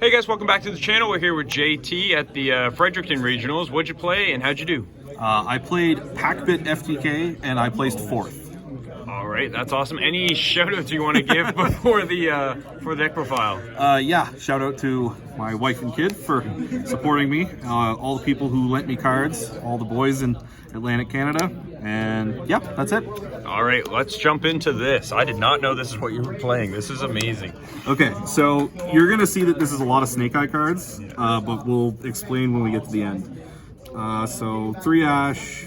Hey guys, welcome back to the channel. We're here with JT at the Fredericton Regionals. What'd you play and how'd you do? I played Packbit FTK and I placed 4th. All right, that's awesome. Any shout-outs you want to give before the for the deck profile? Yeah, shout out to my wife and kid for supporting me, all the people who lent me cards, all the boys in Atlantic Canada, and yeah, that's it. All right, let's jump into this. I did not know this is what you were playing. This is amazing. Okay, so you're gonna see that this is a lot of Snake Eye cards, but we'll explain when we get to the end. So 3 Ash,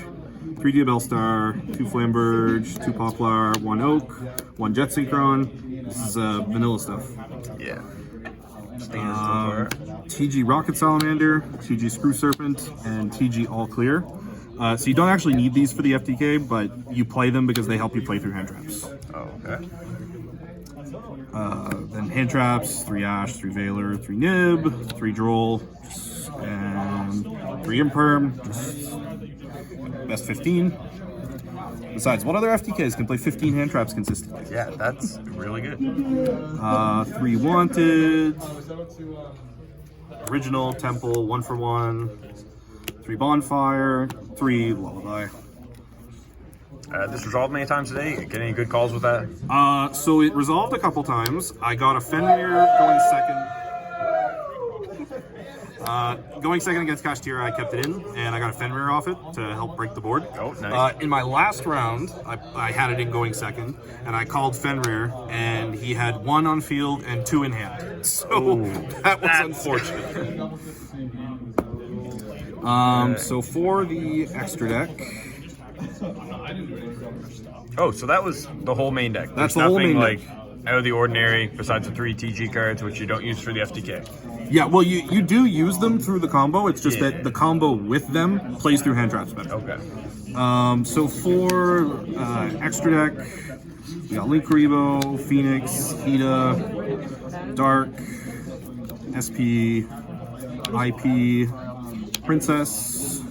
3 Diabell Star, 2 Flamberge, 2 Poplar, 1 Oak, 1 Jet Synchron. This is vanilla stuff. Yeah. Standard so far. TG Rocket Salamander, TG Screw Serpent, and TG All Clear. So you don't actually need these for the FTK, but you play them because they help you play through hand traps. Oh, okay. Then hand traps, 3 Ash, 3 Veiler, 3 Nib, 3 Droll, and 3 Imperm. Best 15. Besides, what other FTKs can play 15 hand traps consistently? Yeah, that's really good. 3 Wanted, Original, Temple, 1 for 1, 3 Bonfire, 3 Lullaby. This resolved many times today. Get any good calls with that? So it resolved a couple times. I got a Fenrir going second. Going second against Kashtira, I kept it in, and I got a Fenrir off it to help break the board. Oh, nice. In my last round, I had it in going second, and I called Fenrir, and he had 1 on field and 2 in hand. So that was unfortunate. So for the extra deck. Oh, so that was the whole main deck. That's There's the whole nothing main like deck. out of the ordinary besides the 3 TG cards, which you don't use for the FTK. Yeah, well, you do use them through the combo. It's just Yeah. that the combo with them plays through hand traps better. Okay. So for extra deck, we got Link Karibo, Phoenix, Hida, Dark, SP, IP, Princess,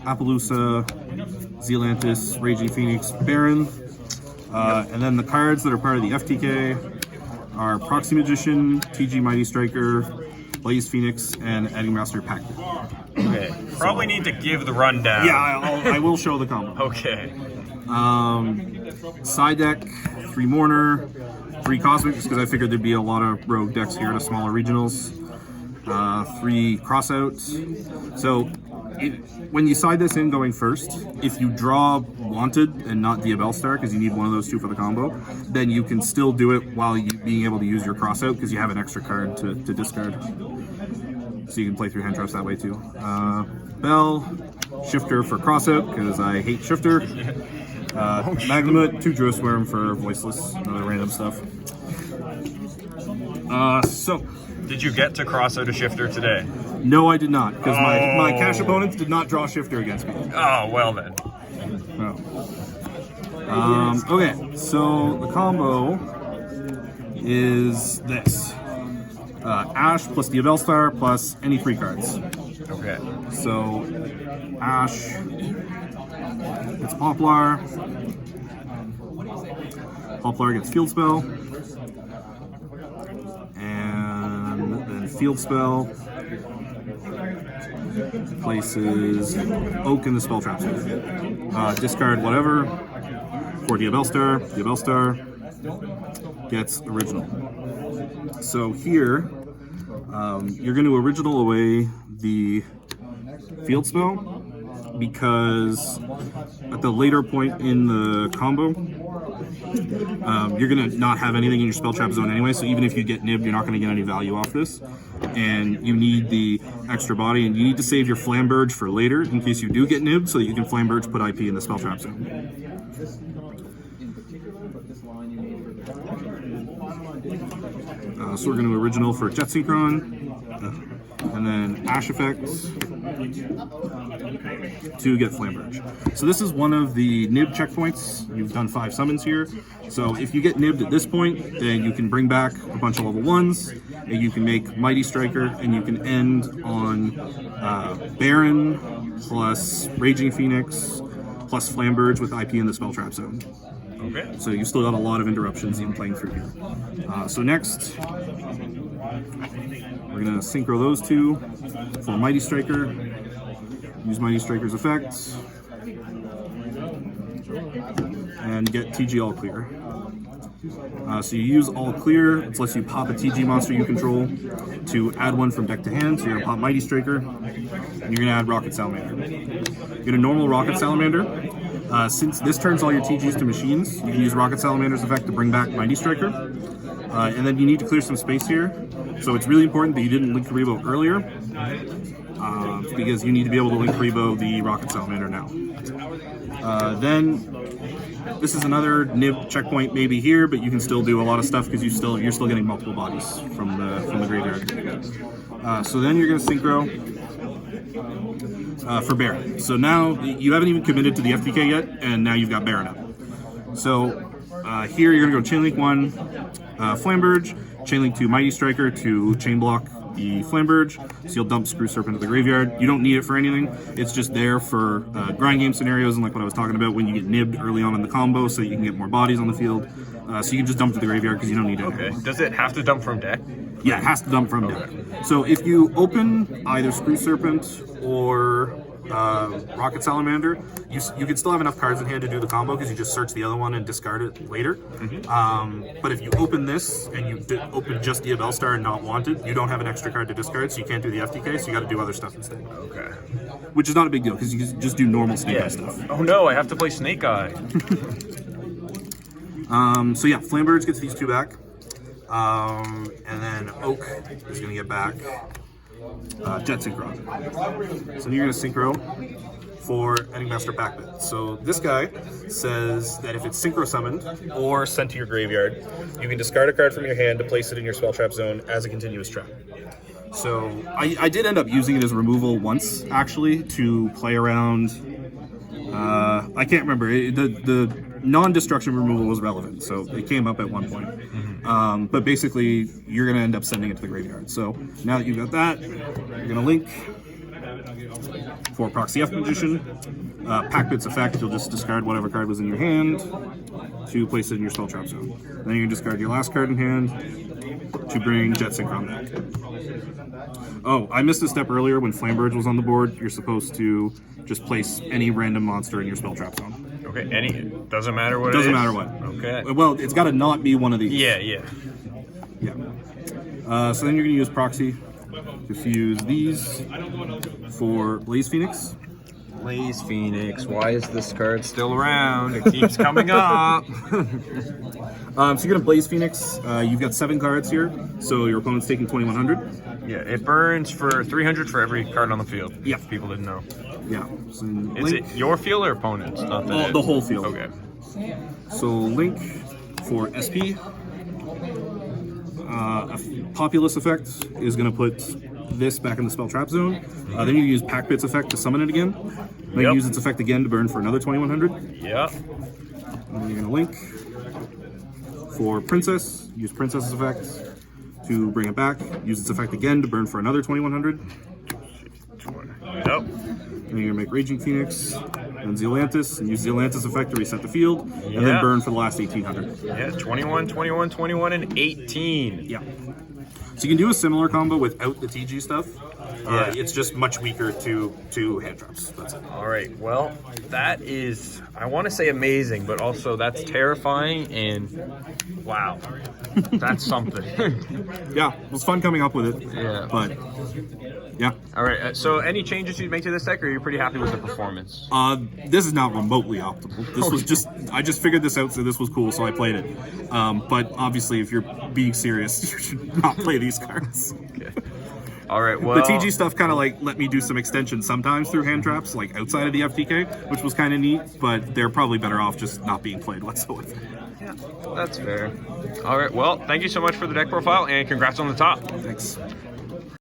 Appaloosa, Zealantis, Raging Phoenix, Baron. And then the cards that are part of the FTK are Proxy Magician, TG Mighty Striker, Blaze Phoenix, and Edding Master Packbit. Okay. Probably need to give the rundown. Yeah, I will show the combo. Okay. Side deck, 3 Mourner, 3 Cosmic, just because I figured there'd be a lot of rogue decks here at a smaller regionals. 3 Crossouts. So when you side this in going first, if you draw Wanted and not Diabell Star, because you need one of those 2 for the combo, then you can still do it while you being able to use your Crossout, because you have an extra card to discard. So you can play through hand traps that way too. Bell, Shifter for Crossout, because I hate Shifter. Magnamut, 2 Drosworm for Voiceless, other random stuff. So Did you get to cross out a shifter today? no, I did not, because my cash opponents did not draw Shifter against me. Oh, well then. Okay, so the combo is this. Ash plus Diabell Star plus any 3 cards. Okay. So Ash, it's Poplar. Poplar gets Field Spell. And then Field Spell places Oak in the Spell Trap zone. Discard whatever for Diabell Star. Diabell Star gets Original. So here, you're going to Original away the Field Spell, because at the later point in the combo, you're going to not have anything in your spell trap zone anyway, so even if you get nibbed, you're not going to get any value off this. And you need the extra body, and you need to save your Flamberge for later in case you do get nibbed, so that you can Flamberge put IP in the spell trap zone. So we're going to Original for Jet Synchron, and then Ash Effects to get Flamberge. So this is one of the nib checkpoints. You've done 5 summons here. So if you get nibbed at this point, then you can bring back a bunch of level 1s, and you can make Mighty Striker, and you can end on Baron plus Raging Phoenix plus Flamberge with IP in the spell trap zone. Okay. So you still got a lot of interruptions even playing through here. So next, We're going to synchro those two for Mighty Striker. Use Mighty Striker's effect. And get TG all clear. So you use all clear, it lets you pop a TG monster you control to add one from deck to hand. So you're gonna pop Mighty Striker, and you're gonna add Rocket Salamander. Get a normal Rocket Salamander. Since this turns all your TGs to machines, you can use Rocket Salamander's effect to bring back Mighty Striker. And then you need to clear some space here. So it's really important that you didn't link Rebo earlier, because you need to be able to link Rebo the Rocket Salamander now. Then this is another nib checkpoint maybe here, but you can still do a lot of stuff because you're still getting multiple bodies from the graveyard. So then you're going to synchro for Baron. So now you haven't even committed to the FTK yet, and now you've got Baron up. So here you're going to go Chainlink 1, Flamberge, Chainlink 2 Mighty Striker to chain block the Flamberge, so you'll dump Screw Serpent to the graveyard. You don't need it for anything. It's just there for grind game scenarios and like what I was talking about when you get nibbed early on in the combo so you can get more bodies on the field. So you can just dump to the graveyard because you don't need it. Okay. Does it have to dump from deck? Yeah, it has to dump from deck. So if you open either Screw Serpent or Rocket Salamander, you can still have enough cards in hand to do the combo because you just search the other one and discard it later. But if you open this and you open just the Bellstar and not want it, you don't have an extra card to discard, so you can't do the FTK, so you got to do other stuff instead. Okay. Which is not a big deal because you can just do normal Snake Eye stuff. Oh no, I have to play Snake Eye. So yeah, Flamberge gets these two back. And then Oak is going to get back Jet Synchro. So you're going to Synchro for Master Packbit. So this guy says that if it's Synchro summoned or sent to your graveyard, you can discard a card from your hand to place it in your spell trap zone as a continuous trap. So I did end up using it as removal once, actually, to play around. I can't remember. The non-destruction removal was relevant, so it came up at one point. But basically, you're going to end up sending it to the graveyard. So now that you've got that, you're going to link for Proxy F Magician. Packbit's effect, you'll just discard whatever card was in your hand to place it in your spell trap zone. Then you can discard your last card in hand to bring Jet Synchron back. Oh, I missed a step earlier when Flamberge was on the board. You're supposed to just place any random monster in your spell trap zone. Okay, doesn't matter what Doesn't it is? matter what. Okay. Well, it's got to not be one of these. Yeah. So then you're going to use Proxy to fuse these for Blaze Phoenix. Blaze Phoenix, why is this card still around? It keeps coming up. So you're going to Blaze Phoenix. You've got 7 cards here, so your opponent's taking 2,100. Yeah, it burns for 300 for every card on the field. Yeah. If people didn't know. Yeah. So Is it your field or opponent's? Not the whole field. Okay. So Link for SP. A Populous effect is going to put this back in the spell trap zone. Then you use Packbit's effect to summon it again. Then you use its effect again to burn for another 2,100. Yep. And then you're going to link for Princess. Use Princess's effect to bring it back. Use its effect again to burn for another 2,100. Yep. And you're going to make Raging Phoenix and Zealantis, and use Zealantis effect to reset the field, and then burn for the last 1,800. Yeah, 21, 21, 21, and 18. Yeah. So you can do a similar combo without the TG stuff. It's just much weaker to hand traps. That's it. All right. Well, that is, I want to say amazing, but also that's terrifying and wow, that's something. Yeah, it was fun coming up with it. Yeah. But yeah. All right. So any changes you'd make to this deck, or are you pretty happy with the performance? This is not remotely optimal. This was I just figured this out, so this was cool, so I played it. But obviously, if you're being serious, you should not play these cards. Okay. All right, well... The TG stuff kind of like let me do some extensions sometimes through hand traps, like outside of the FTK, which was kind of neat, but they're probably better off just not being played whatsoever. Yeah, that's fair. All right, well, thank you so much for the deck profile, and congrats on the top. Thanks.